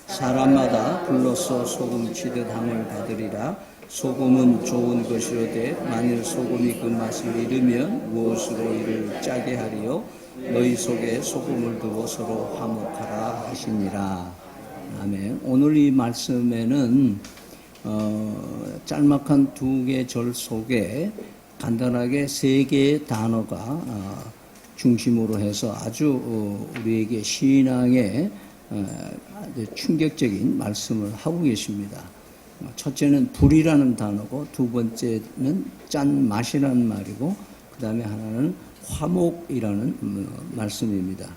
사람마다 불로써 소금 치듯 함을 받으리라. 소금은 좋은 것이로되 만일 소금이 그 맛을 잃으면 무엇으로 이를 짜게 하리요. 너희 속에 소금을 두고 서로 화목하라 하시니라. 아멘. 오늘 이 말씀에는 짤막한 두 개 절 속에 간단하게 세 개의 단어가 중심으로 해서 아주 우리에게 신앙의 아주 충격적인 말씀을 하고 계십니다. 첫째는 불이라는 단어고, 두 번째는 짠맛이라는 말이고, 그 다음에 하나는 화목이라는 말씀입니다.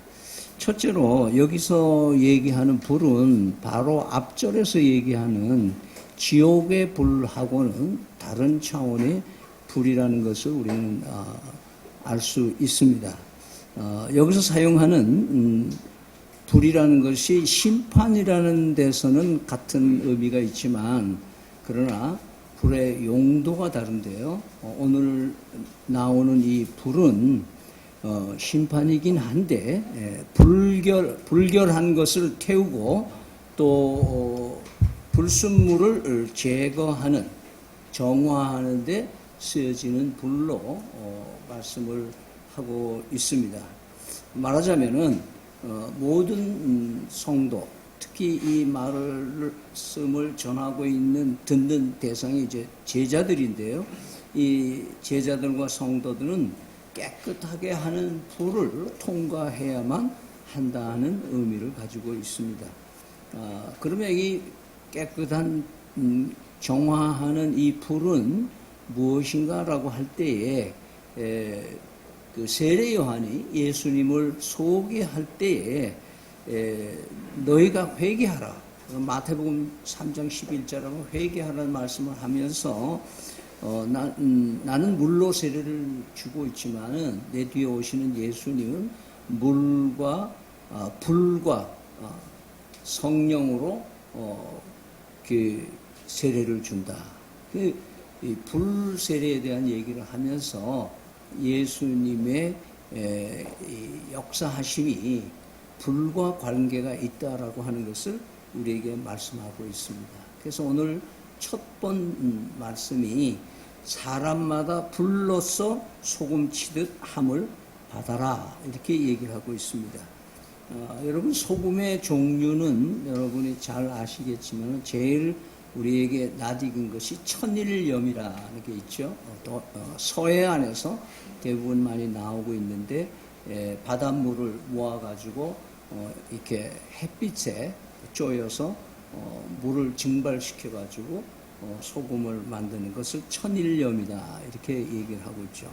첫째로 여기서 얘기하는 불은 바로 앞절에서 얘기하는 지옥의 불하고는 다른 차원의 불이라는 것을 우리는 알 수 있습니다. 여기서 사용하는 불이라는 것이 심판이라는 데서는 같은 의미가 있지만, 그러나 불의 용도가 다른데요. 오늘 나오는 이 불은 심판이긴 한데, 불결한 것을 태우고 또 불순물을 제거하는, 정화하는 데 쓰여지는 불로 말씀을 하고 있습니다. 말하자면은 모든 성도, 특히 이 말씀을 전하고 있는 듣는 대상이 이제 제자들인데요. 이 제자들과 성도들은 깨끗하게 하는 불을 통과해야만 한다는 의미를 가지고 있습니다. 그러면 이 깨끗한 정화하는 이 불은 무엇인가라고 할 때에 그 세례 요한이 예수님을 소개할 때에 너희가 회개하라, 마태복음 3장 11절하고 회개하라는 말씀을 하면서 나는 물로 세례를 주고 있지만은 내 뒤에 오시는 예수님은 물과 불과 성령으로 그 세례를 준다. 이 불 세례에 대한 얘기를 하면서 예수님의 역사하심이 불과 관계가 있다라고 하는 것을 우리에게 말씀하고 있습니다. 그래서 오늘 첫 번 말씀이 사람마다 불로써 소금 치듯 함을 받아라, 이렇게 얘기를 하고 있습니다. 여러분, 소금의 종류는 여러분이 잘 아시겠지만 제일 우리에게 낯익은 것이 천일염이라는 게 있죠. 또 서해안에서 대부분 많이 나오고 있는데, 바닷물을 모아가지고 이렇게 햇빛에 쪼여서 물을 증발시켜가지고 소금을 만드는 것을 천일염이다, 이렇게 얘기를 하고 있죠.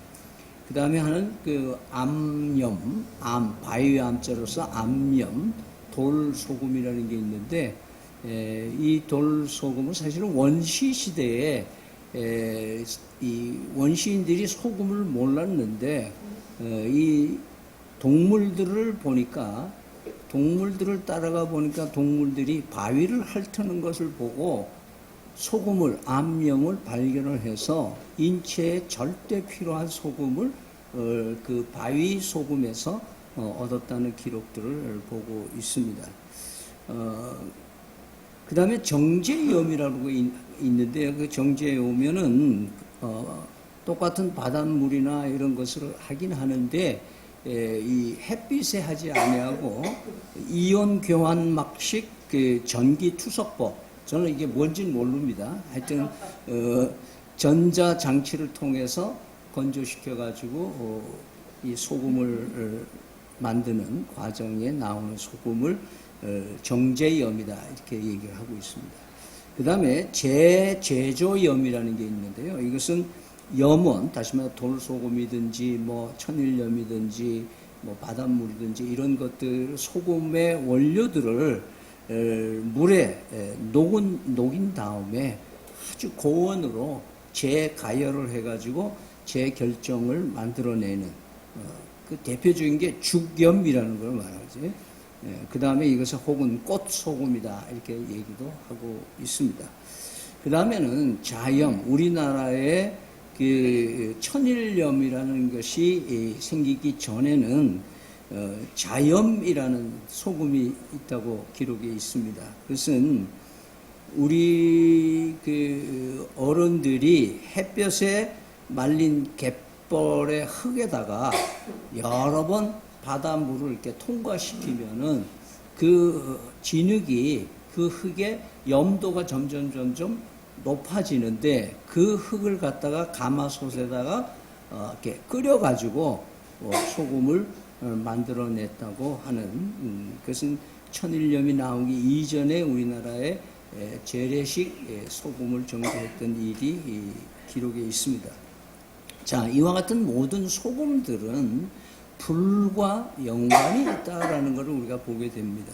그 다음에 하는 그 암염, 바위 암자로서 암염, 돌소금이라는 게 있는데, 이 돌소금은 사실은 원시 시대에 이 원시인들이 소금을 몰랐는데, 이 동물들을 보니까, 동물들을 따라가 보니까 동물들이 바위를 핥는 것을 보고 소금을, 암염을 발견을 해서 인체에 절대 필요한 소금을 그 바위 소금에서 얻었다는 기록들을 보고 있습니다. 그 다음에 정제염이라고 있는데, 그 정제염은 똑같은 바닷물이나 이런 것을 하긴 하는데, 이 햇빛에 하지 아니하고 이온 교환막식 그 전기 투석법, 저는 이게 뭔지는 모릅니다. 하여튼 전자 장치를 통해서 건조시켜 가지고 이 소금을 만드는 과정에 나오는 소금을 정제염이다, 이렇게 얘기를 하고 있습니다. 그 다음에 제조염이라는 게 있는데요. 이것은 염원, 다시 말해 돌소금이든지 뭐 천일염이든지 뭐 바닷물이든지 이런 것들, 소금의 원료들을 물에 녹인 다음에 아주 고온으로 재가열을 해가지고 재결정을 만들어내는 그 대표적인 게 죽염이라는 걸 말하지. 그 다음에 이것을 혹은 꽃소금이다, 이렇게 얘기도 하고 있습니다. 그 다음에는 자염, 우리나라의 그 천일염이라는 것이 생기기 전에는 자염이라는 소금이 있다고 기록에 있습니다. 그것은 우리 그 어른들이 햇볕에 말린 갯벌의 흙에다가 여러 번 바닷물을 이렇게 통과시키면은 그 진흙이 그 흙의 염도가 점점 높아지는데 그 흙을 갖다가 가마솥에다가 이렇게 끓여가지고 소금을 만들어냈다고 하는 그것은 천일염이 나오기 이전에 우리나라에 재래식 소금을 정제했던 일이 기록에 있습니다. 자, 이와 같은 모든 소금들은 불과 연관이 있다라는 것을 우리가 보게 됩니다.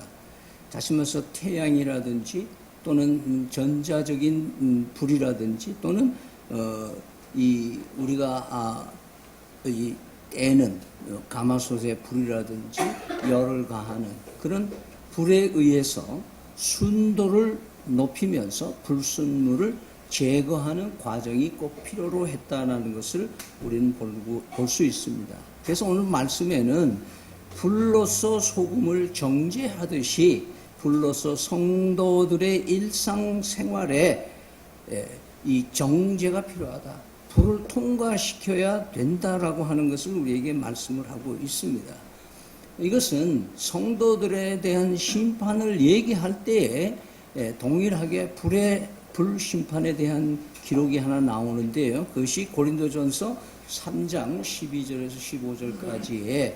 다시 말해서 태양이라든지 또는 전자적인 불이라든지 또는 우리가 이 때는 가마솥의 불이라든지 열을 가하는 그런 불에 의해서 순도를 높이면서 불순물을 제거하는 과정이 꼭 필요로 했다는 것을 우리는 볼 수 있습니다. 그래서 오늘 말씀에는 불로서 소금을 정제하듯이 불로서 성도들의 일상생활에 이 정제가 필요하다. 불을 통과시켜야 된다라고 하는 것을 우리에게 말씀을 하고 있습니다. 이것은 성도들에 대한 심판을 얘기할 때에 동일하게 불 심판에 대한 기록이 하나 나오는데요. 그것이 고린도전서 3장 12절에서 15절까지의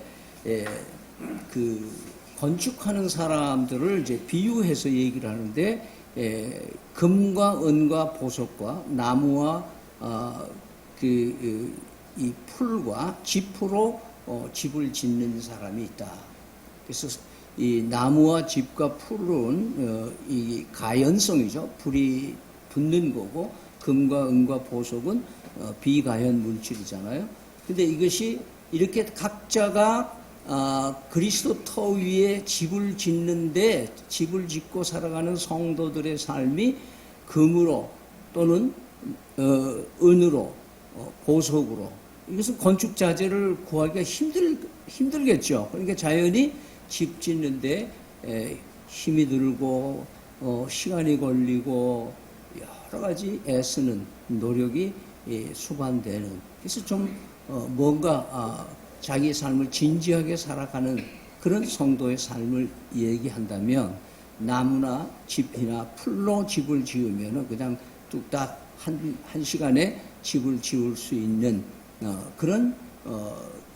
그 건축하는 사람들을 이제 비유해서 얘기를 하는데 금과 은과 보석과 나무와 이 풀과 짚으로 집을 짓는 사람이 있다. 그래서 이 나무와 짚과 풀은 이 가연성이죠. 불이 붙는 거고 금과 은과 보석은 비가연 물질이잖아요. 근데 이것이 이렇게 각자가 그리스도 터 위에 집을 짓는데 집을 짓고 살아가는 성도들의 삶이 금으로 또는 은으로 보석으로 이것은 건축 자재를 구하기가 힘들겠죠. 그러니까 자연히 집 짓는데 힘이 들고 시간이 걸리고 여러 가지 애쓰는 노력이 수반되는 그래서 좀 뭔가 자기 삶을 진지하게 살아가는 그런 성도의 삶을 얘기한다면 나무나 짚이나 풀로 집을 지으면 그냥 뚝딱 한 시간에 집을 지을 수 있는 그런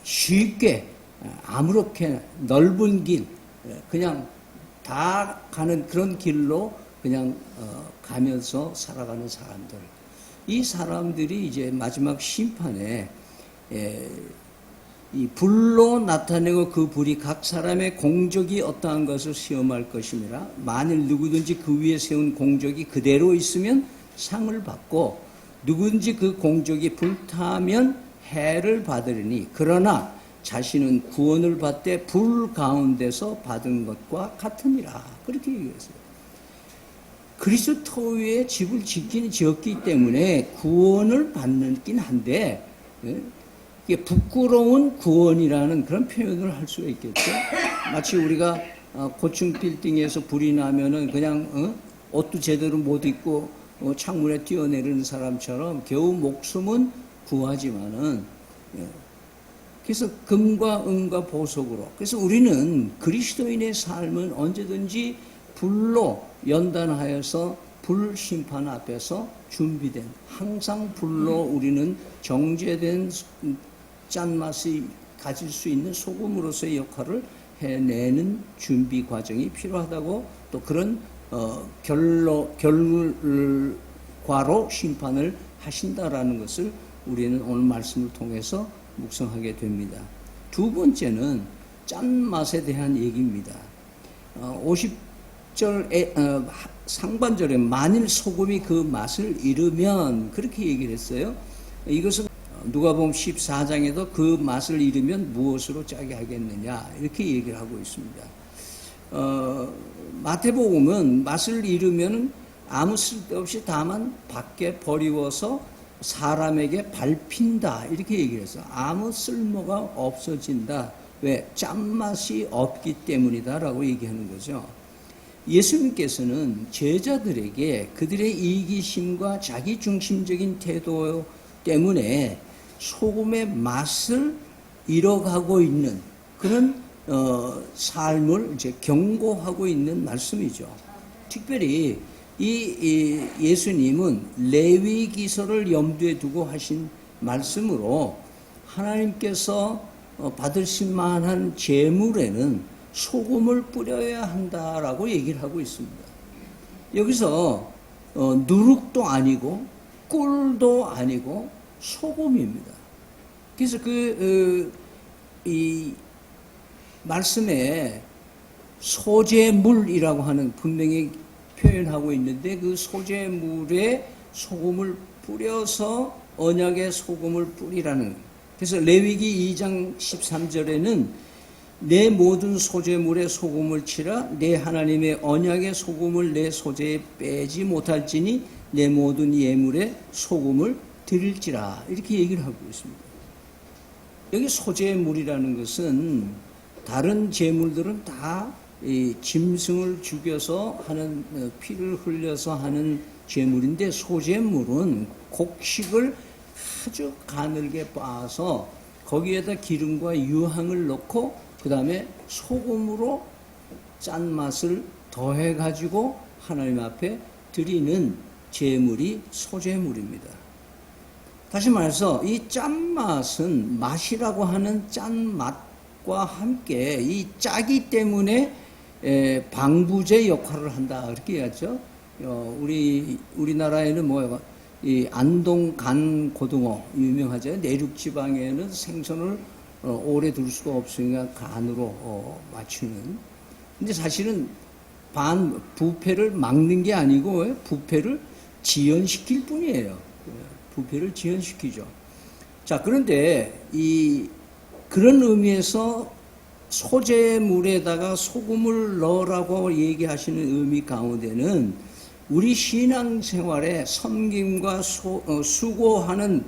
쉽게 아무렇게 넓은 길 그냥 다 가는 그런 길로 그냥 가면서 살아가는 사람들 이 사람들이 이제 마지막 심판에 이 불로 나타내고 그 불이 각 사람의 공적이 어떠한 것을 시험할 것이니라 만일 누구든지 그 위에 세운 공적이 그대로 있으면 상을 받고 누구든지 그 공적이 불타면 해를 받으리니 그러나 자신은 구원을 받되 불 가운데서 받은 것과 같으니라 그렇게 얘기했어요. 그리스도 위에 집을 지었기 때문에 구원을 받는긴 한데 이게 부끄러운 구원이라는 그런 표현을 할 수가 있겠죠. 마치 우리가 고층 빌딩에서 불이 나면은 그냥 옷도 제대로 못 입고 창문에 뛰어내리는 사람처럼 겨우 목숨은 구하지만은 그래서 금과 은과 보석으로 그래서 우리는 그리스도인의 삶은 언제든지 불로 연단하여서 불 심판 앞에서 준비된 항상 불로 우리는 정제된 짠맛이 가질 수 있는 소금으로서의 역할을 해내는 준비 과정이 필요하다고 또 그런 결과로 심판을 하신다라는 것을 우리는 오늘 말씀을 통해서 묵상하게 됩니다. 두 번째는 짠맛에 대한 얘기입니다. 50절 상반절에 만일 소금이 그 맛을 잃으면 그렇게 얘기를 했어요. 이것은 누가복음 14장에도 그 맛을 잃으면 무엇으로 짜게 하겠느냐 이렇게 얘기를 하고 있습니다. 마태복음은 맛을 잃으면 아무 쓸데없이 다만 밖에 버리워서 사람에게 밟힌다 이렇게 얘기를 했어요. 아무 쓸모가 없어진다. 왜? 짠맛이 없기 때문이다라고 얘기하는 거죠. 예수님께서는 제자들에게 그들의 이기심과 자기중심적인 태도 때문에 소금의 맛을 잃어가고 있는 그런 삶을 이제 경고하고 있는 말씀이죠. 특별히 이 예수님은 레위기서를 염두에 두고 하신 말씀으로 하나님께서 받으실 만한 제물에는 소금을 뿌려야 한다라고 얘기를 하고 있습니다. 여기서 누룩도 아니고 꿀도 아니고 소금입니다. 그래서 이 말씀에 소재물이라고 하는 분명히 표현하고 있는데 그 소재물에 소금을 뿌려서 언약에 소금을 뿌리라는. 그래서 레위기 2장 13절에는 내 모든 소재물에 소금을 치라 내 하나님의 언약의 소금을 내 소재에 빼지 못할지니 내 모든 예물에 소금을 드릴지라 이렇게 얘기를 하고 있습니다. 여기 소재물이라는 것은 다른 제물들은 다 짐승을 죽여서 하는 피를 흘려서 하는 제물인데 소재물은 곡식을 아주 가늘게 빻아서 거기에다 기름과 유향을 넣고 그 다음에 소금으로 짠맛을 더해가지고 하나님 앞에 드리는 제물이 소재물입니다. 다시 말해서 이 짠맛은 맛이라고 하는 짠맛과 함께 이 짜기 때문에 방부제 역할을 한다 그렇게 하죠. 우리나라에는 뭐예요? 이 안동 간 고등어 유명하죠. 내륙 지방에는 생선을 오래 둘 수가 없으니까 간으로 맞추는. 근데 사실은 부패를 막는 게 아니고 부패를 지연시킬 뿐이에요. 부패를 지연시키죠. 자, 그런데 그런 의미에서 소재물에다가 소금을 넣으라고 얘기하시는 의미 가운데는 우리 신앙생활에 섬김과 수고하는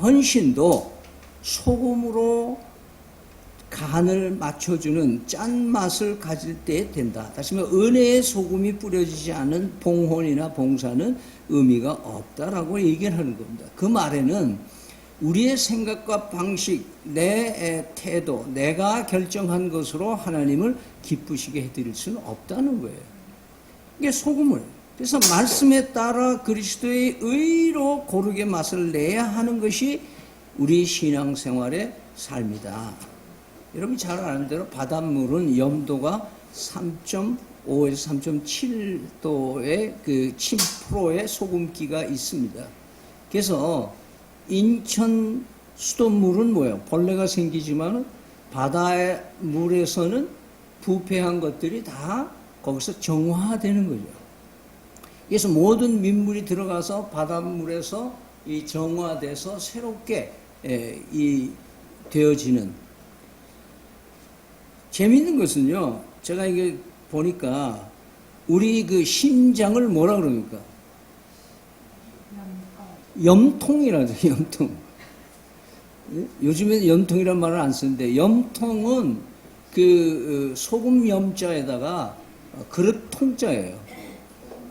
헌신도 소금으로 간을 맞춰주는 짠맛을 가질 때 된다. 다시 말해 은혜의 소금이 뿌려지지 않은 봉헌이나 봉사는 의미가 없다라고 얘기를 하는 겁니다. 그 말에는 우리의 생각과 방식, 내 태도, 내가 결정한 것으로 하나님을 기쁘시게 해드릴 수는 없다는 거예요. 이게 소금을. 그래서 말씀에 따라 그리스도의 의로 고르게 맛을 내야 하는 것이 우리 신앙생활의 삶이다. 여러분이 잘 아는 대로 바닷물은 염도가 3.5에서 3.7도의 그 침프로의 소금기가 있습니다. 그래서 인천 수돗물은 뭐예요? 벌레가 생기지만 바다의 물에서는 부패한 것들이 다 거기서 정화되는 거죠. 그래서 모든 민물이 들어가서 바닷물에서 이 정화돼서 새롭게 되어지는. 재미있는 것은요, 제가 이게 보니까 우리 그 심장을 뭐라 그럽니까? 염통이라죠, 염통. 요즘에는 염통이란 말을 안 쓰는데, 염통은 그 소금 염자에다가 그릇 통자예요.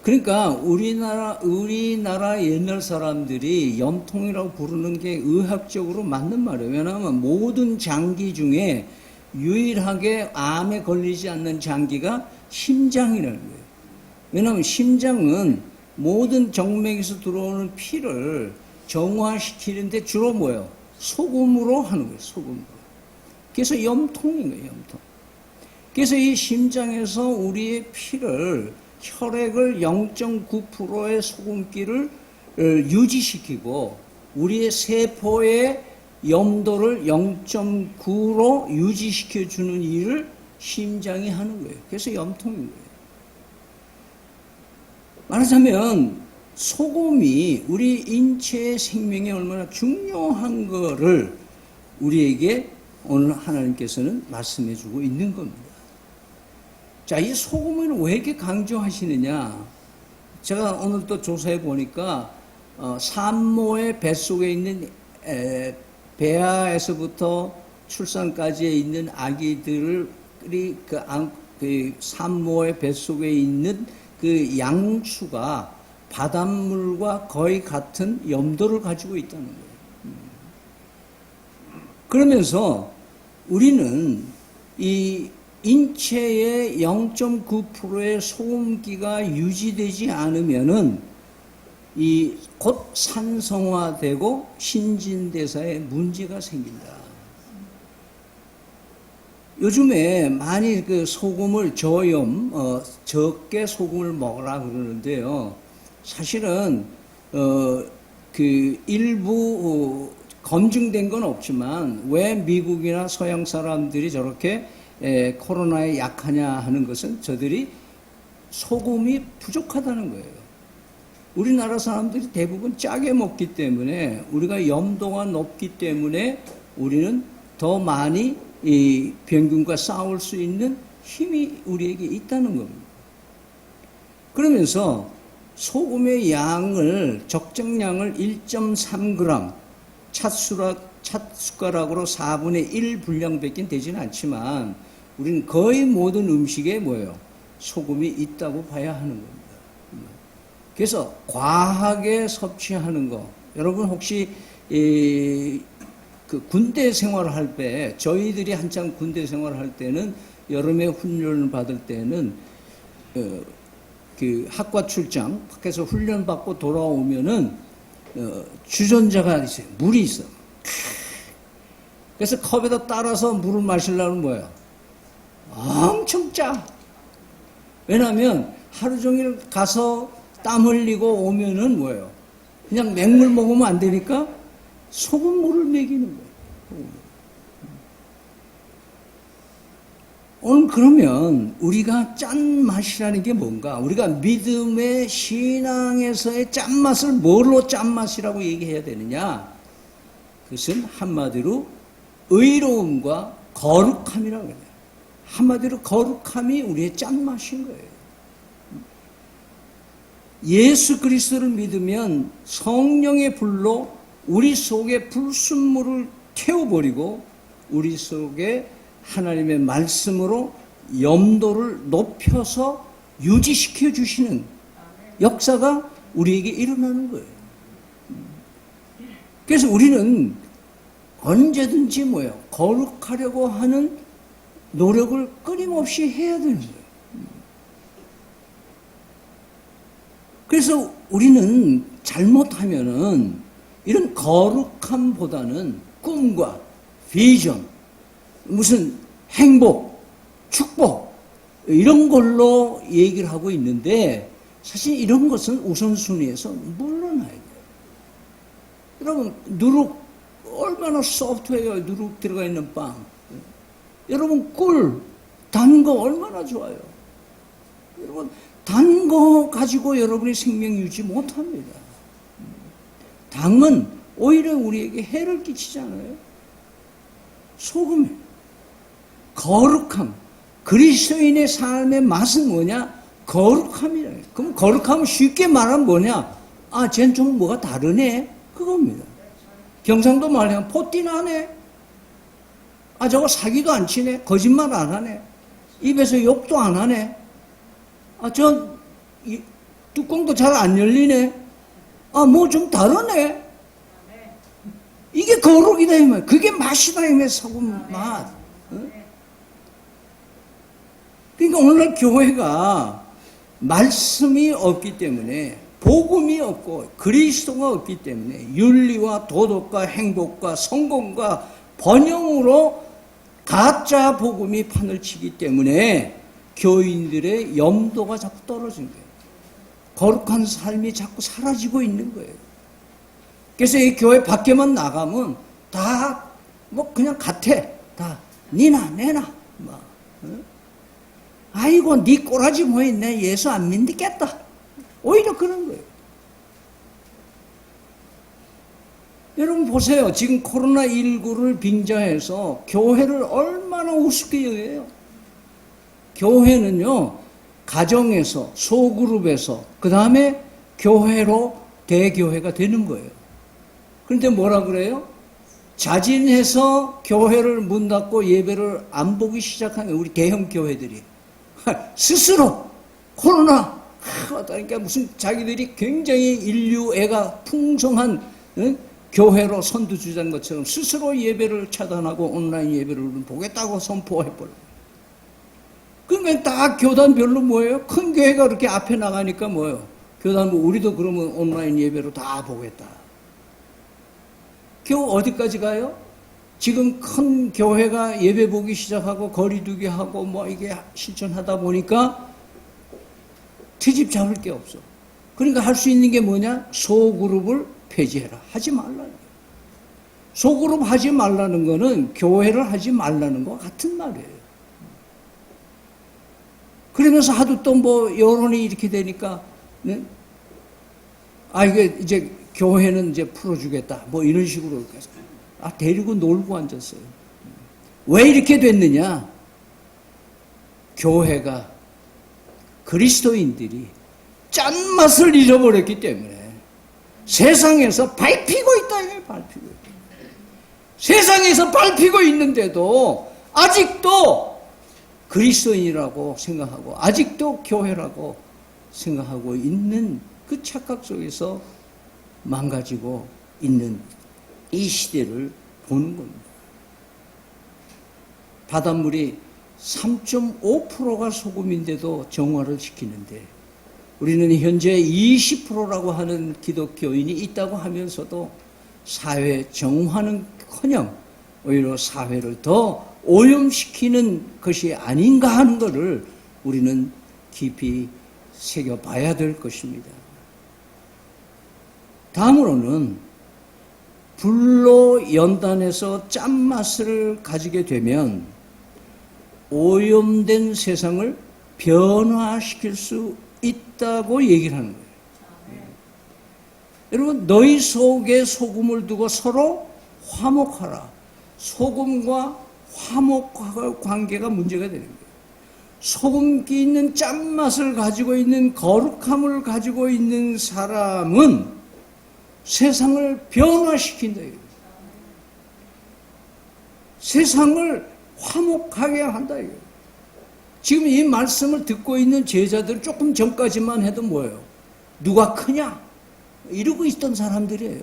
그러니까 우리나라 옛날 사람들이 염통이라고 부르는 게 의학적으로 맞는 말이에요. 왜냐하면 모든 장기 중에 유일하게 암에 걸리지 않는 장기가 심장이라는 거예요. 왜냐하면 심장은 모든 정맥에서 들어오는 피를 정화시키는데 주로 뭐예요? 소금으로 하는 거예요. 소금으로. 그래서 염통인 거예요. 염통. 그래서 이 심장에서 우리의 피를 혈액을 0.9%의 소금기를 유지시키고 우리의 세포의 염도를 0.9로 유지시켜주는 일을 심장이 하는 거예요. 그래서 염통인 거예요. 말하자면 소금이 우리 인체의 생명에 얼마나 중요한 거를 우리에게 오늘 하나님께서는 말씀해 주고 있는 겁니다. 자, 이 소금을 왜 이렇게 강조하시느냐? 제가 오늘 또 조사해 보니까 산모의 뱃속에 있는 배아에서부터 출산까지에 있는 아기들이 그 산모의 뱃속에 있는 그 양수가 바닷물과 거의 같은 염도를 가지고 있다는 거예요. 그러면서 우리는 이 인체의 0.9%의 소음기가 유지되지 않으면은 이 곧 산성화되고 신진대사에 문제가 생긴다. 요즘에 많이 그 소금을 적게 소금을 먹으라 그러는데요. 사실은 그 일부 검증된 건 없지만 왜 미국이나 서양 사람들이 저렇게 코로나에 약하냐 하는 것은 저들이 소금이 부족하다는 거예요. 우리나라 사람들이 대부분 짜게 먹기 때문에 우리가 염도가 높기 때문에 우리는 더 많이 이 병균과 싸울 수 있는 힘이 우리에게 있다는 겁니다. 그러면서 소금의 양을 적정량을 1.3g 찻숟가락으로 4분의 1 분량밖에 되지는 않지만 우리는 거의 모든 음식에 뭐예요? 소금이 있다고 봐야 하는 겁니다. 그래서 과하게 섭취하는 거, 여러분 혹시 그 군대 생활을 할 때, 저희들이 한창 군대 생활을 할 때는 여름에 훈련을 받을 때는 그 학과 출장 밖에서 훈련 받고 돌아오면은 주전자가 있어요. 물이 있어. 그래서 컵에다 따라서 물을 마시려면 뭐예요? 엄청 짜. 왜냐하면 하루 종일 가서 땀 흘리고 오면은 뭐예요? 그냥 맹물 먹으면 안 되니까 소금물을 먹이는 거예요. 오늘 그러면 우리가 짠맛이라는 게 뭔가? 우리가 믿음의 신앙에서의 짠맛을 뭘로 짠맛이라고 얘기해야 되느냐? 그것은 한마디로 의로움과 거룩함이라고 해요. 한마디로 거룩함이 우리의 짠맛인 거예요. 예수 그리스도를 믿으면 성령의 불로 우리 속에 불순물을 태워버리고 우리 속에 하나님의 말씀으로 염도를 높여서 유지시켜 주시는 역사가 우리에게 일어나는 거예요. 그래서 우리는 언제든지 뭐예요? 거룩하려고 하는 노력을 끊임없이 해야 되는 거예요. 그래서 우리는 잘못하면은 이런 거룩함보다는 꿈과 비전, 무슨 행복, 축복 이런 걸로 얘기를 하고 있는데 사실 이런 것은 우선순위에서 물러나야 돼요. 여러분 누룩 얼마나 소프트웨어에 누룩 들어가 있는 빵, 여러분 꿀 단 거 얼마나 좋아요. 여러분 단 거 가지고 여러분의 생명 유지 못합니다. 당은 오히려 우리에게 해를 끼치잖아요. 소금에 거룩함, 그리스도인의 삶의 맛은 뭐냐? 거룩함이라. 그럼 거룩함은 쉽게 말하면 뭐냐? 아, 쟤는 좀 뭐가 다르네? 그겁니다. 경상도 말하면 포띠나네. 아, 저거 사기도 안 치네. 거짓말 안 하네. 입에서 욕도 안 하네. 아, 뚜껑도 잘 안 열리네. 아, 뭐 좀 다르네. 이게 거룩이다, 이 말. 그게 맛이다, 이 말. 소금 맛. 그러니까 오늘날 교회가 말씀이 없기 때문에, 복음이 없고 그리스도가 없기 때문에 윤리와 도덕과 행복과 성공과 번영으로 가짜 복음이 판을 치기 때문에 교인들의 염도가 자꾸 떨어진 거예요. 거룩한 삶이 자꾸 사라지고 있는 거예요. 그래서 이 교회 밖에만 나가면 다 뭐 그냥 같아. 다 니나 내나 뭐. 아이고 니 꼬라지 뭐 있네. 예수 안 믿겠다. 오히려 그런 거예요. 여러분 보세요. 지금 코로나19를 빙자해서 교회를 얼마나 우습게 여겨요. 교회는요, 가정에서, 소그룹에서, 그 다음에 교회로 대교회가 되는 거예요. 그런데 뭐라 그래요? 자진해서 교회를 문 닫고 예배를 안 보기 시작한 우리 대형 교회들이 스스로 코로나 그러니까 무슨 자기들이 굉장히 인류애가 풍성한 교회로 선두주자인 것처럼 스스로 예배를 차단하고 온라인 예배를 보겠다고 선포해버려. 그러니까 다 교단별로 뭐예요? 큰 교회가 그렇게 앞에 나가니까 뭐예요? 교단 우리도 그러면 온라인 예배로 다 보겠다. 겨우 어디까지 가요? 지금 큰 교회가 예배 보기 시작하고 거리두기 하고 뭐 이게 실천하다 보니까 트집 잡을 게 없어. 그러니까 할 수 있는 게 뭐냐? 소그룹을 폐지해라. 하지 말라는 거예요. 소그룹 하지 말라는 거는 교회를 하지 말라는 거 같은 말이에요. 그러면서 하도 또 뭐 여론이 이렇게 되니까 네? 이게 이제 교회는 이제 풀어주겠다. 뭐 이런 식으로 데리고 놀고 앉았어요. 왜 이렇게 됐느냐? 교회가 그리스도인들이 짠맛을 잃어버렸기 때문에 세상에서 밟히고 있다. 밟히고 있다. 세상에서 밟히고 있는데도 아직도 그리스도인이라고 생각하고 아직도 교회라고 생각하고 있는 그 착각 속에서 망가지고 있는 이 시대를 보는 겁니다. 바닷물이 3.5%가 소금인데도 정화를 시키는데 우리는 현재 20%라고 하는 기독교인이 있다고 하면서도 사회 정화는커녕 오히려 사회를 더 오염시키는 것이 아닌가 하는 것을 우리는 깊이 새겨봐야 될 것입니다. 다음으로는 불로 연단해서 짠맛을 가지게 되면 오염된 세상을 변화시킬 수 있다고 얘기를 하는 거예요. 여러분, 너희 속에 소금을 두고 서로 화목하라. 소금과 화목과 관계가 문제가 되는 거예요. 소금기 있는 짠맛을 가지고 있는 거룩함을 가지고 있는 사람은 세상을 변화시킨다. 세상을 화목하게 한다. 지금 이 말씀을 듣고 있는 제자들은 조금 전까지만 해도 뭐예요? 누가 크냐? 이러고 있던 사람들이에요.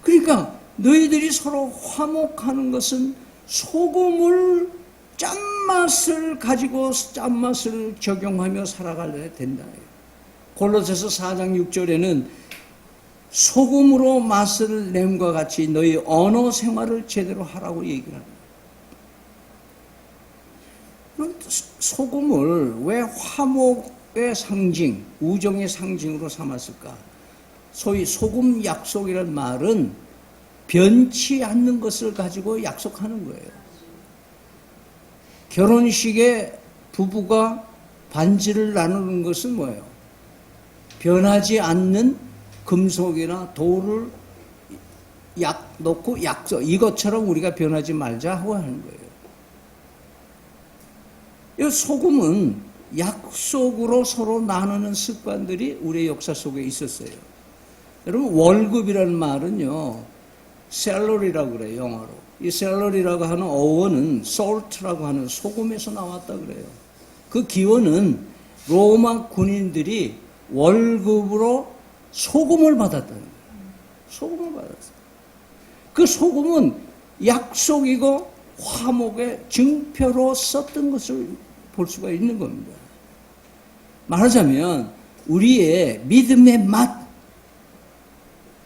그러니까 너희들이 서로 화목하는 것은 소금을 짠맛을 가지고 짠맛을 적용하며 살아가야 된다. 골로새서 4장 6절에는 소금으로 맛을 냄과 같이 너희 언어 생활을 제대로 하라고 얘기를 합니다. 그럼 소금을 왜 화목의 상징, 우정의 상징으로 삼았을까? 소위 소금 약속이라는 말은 변치 않는 것을 가지고 약속하는 거예요. 결혼식에 부부가 반지를 나누는 것은 뭐예요? 변하지 않는 금속이나 돌을 놓고 약속, 이것처럼 우리가 변하지 말자 하고 하는 거예요. 이 소금은 약속으로 서로 나누는 습관들이 우리의 역사 속에 있었어요. 여러분, 월급이라는 말은요, 셀러리라고 그래요, 영어로. 이 셀러리라고 하는 어원은 salt라고 하는 소금에서 나왔다 그래요. 그 기원은 로마 군인들이 월급으로 소금을 받았다는 거예요. 소금을 받았어요. 그 소금은 약속이고 화목의 증표로 썼던 것을 볼 수가 있는 겁니다. 말하자면 우리의 믿음의 맛,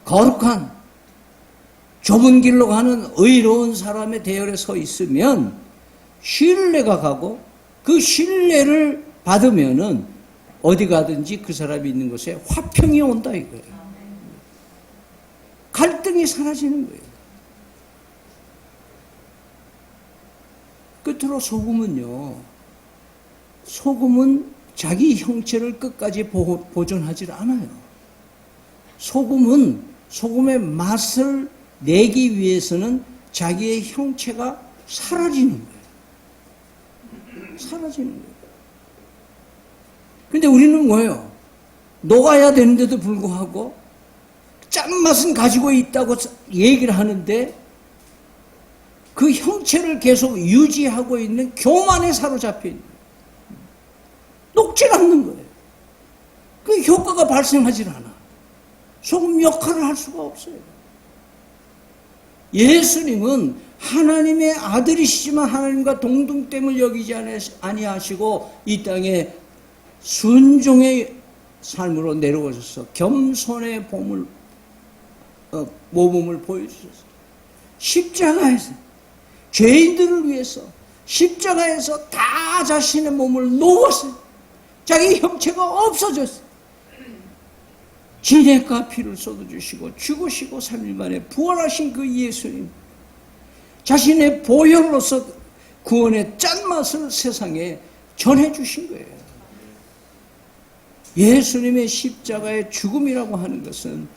거룩한 좁은 길로 가는 의로운 사람의 대열에 서 있으면 신뢰가 가고 그 신뢰를 받으면은 어디 가든지 그 사람이 있는 곳에 화평이 온다 이거예요. 갈등이 사라지는 거예요. 끝으로 소금은 자기 형체를 끝까지 보존하지 않아요. 소금의 맛을 내기 위해서는 자기의 형체가 사라지는 거예요. 사라지는 거예요. 근데 우리는 뭐예요? 녹아야 되는데도 불구하고 짠맛은 가지고 있다고 얘기를 하는데 그 형체를 계속 유지하고 있는 교만에 사로잡혀 있는 거예요. 녹질 않는 거예요. 그 효과가 발생하질 않아. 소금 역할을 할 수가 없어요. 예수님은 하나님의 아들이시지만 하나님과 동등됨을 여기지 아니하시고 이 땅에 순종의 삶으로 내려오셔서 겸손의 모범을 보여주셨어요. 십자가에서 죄인들을 위해서 십자가에서 다 자신의 몸을 놓았어요. 자기 형체가 없어졌어요. 진액과 피를 쏟아주시고 죽으시고 3일 만에 부활하신 그 예수님, 자신의 보혈로서 구원의 짠맛을 세상에 전해주신 거예요. 예수님의 십자가의 죽음이라고 하는 것은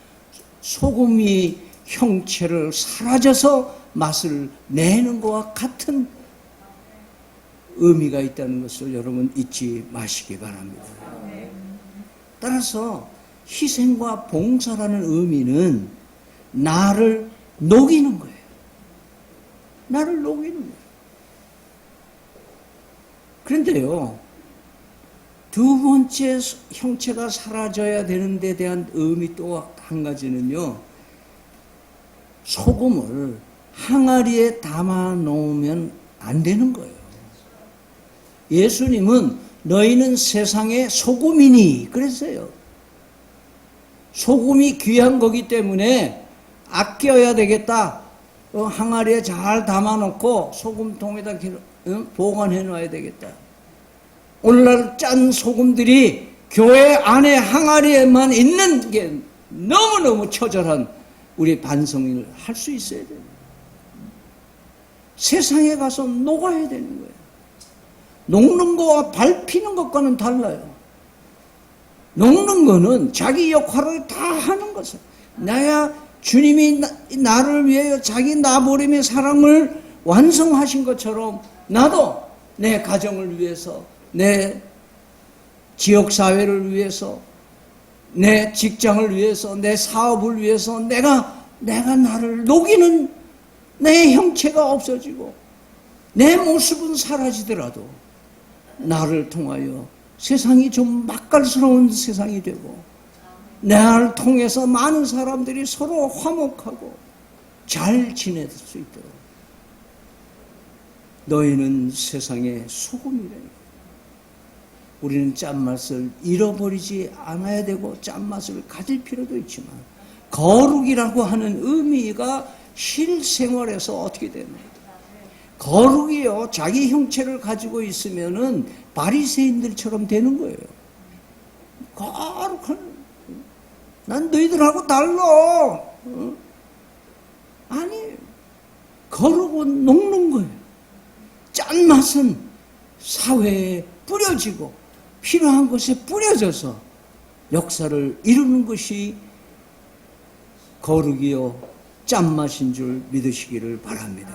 소금이 형체를 사라져서 맛을 내는 것과 같은 의미가 있다는 것을 여러분 잊지 마시기 바랍니다. 따라서 희생과 봉사라는 의미는 나를 녹이는 거예요. 나를 녹이는 거예요. 그런데요, 두 번째 형체가 사라져야 되는 데 대한 의미 또 한 가지는요, 소금을 항아리에 담아 놓으면 안 되는 거예요. 예수님은 너희는 세상의 소금이니 그랬어요. 소금이 귀한 거기 때문에 아껴야 되겠다. 항아리에 잘 담아놓고 소금통에다 보관해 놔야 되겠다. 오늘날 짠 소금들이 교회 안에 항아리에만 있는 게 너무너무 처절한 우리 반성을 할 수 있어야 돼요. 세상에 가서 녹아야 되는 거예요. 녹는 거와 밟히는 것과는 달라요. 녹는 거는 자기 역할을 다 하는 것을, 나야 주님이 나를 위하여 자기 나버림의 사랑을 완성하신 것처럼 나도 내 가정을 위해서, 내 지역사회를 위해서, 내 직장을 위해서, 내 사업을 위해서 내가 나를 녹이는 내 형체가 없어지고 내 모습은 사라지더라도 나를 통하여 세상이 좀 맛깔스러운 세상이 되고 나를 통해서 많은 사람들이 서로 화목하고 잘 지낼 수 있도록 너희는 세상의 소금이라니. 우리는 짠맛을 잃어버리지 않아야 되고 짠맛을 가질 필요도 있지만 거룩이라고 하는 의미가 실생활에서 어떻게 됩니까? 거룩이요, 자기 형체를 가지고 있으면은 바리새인들처럼 되는 거예요. 거룩한, 난 너희들하고 달라. 아니, 거룩은 녹는 거예요. 짠맛은 사회에 뿌려지고 필요한 곳에 뿌려져서 역사를 이루는 것이 거룩이요 짠맛인 줄 믿으시기를 바랍니다.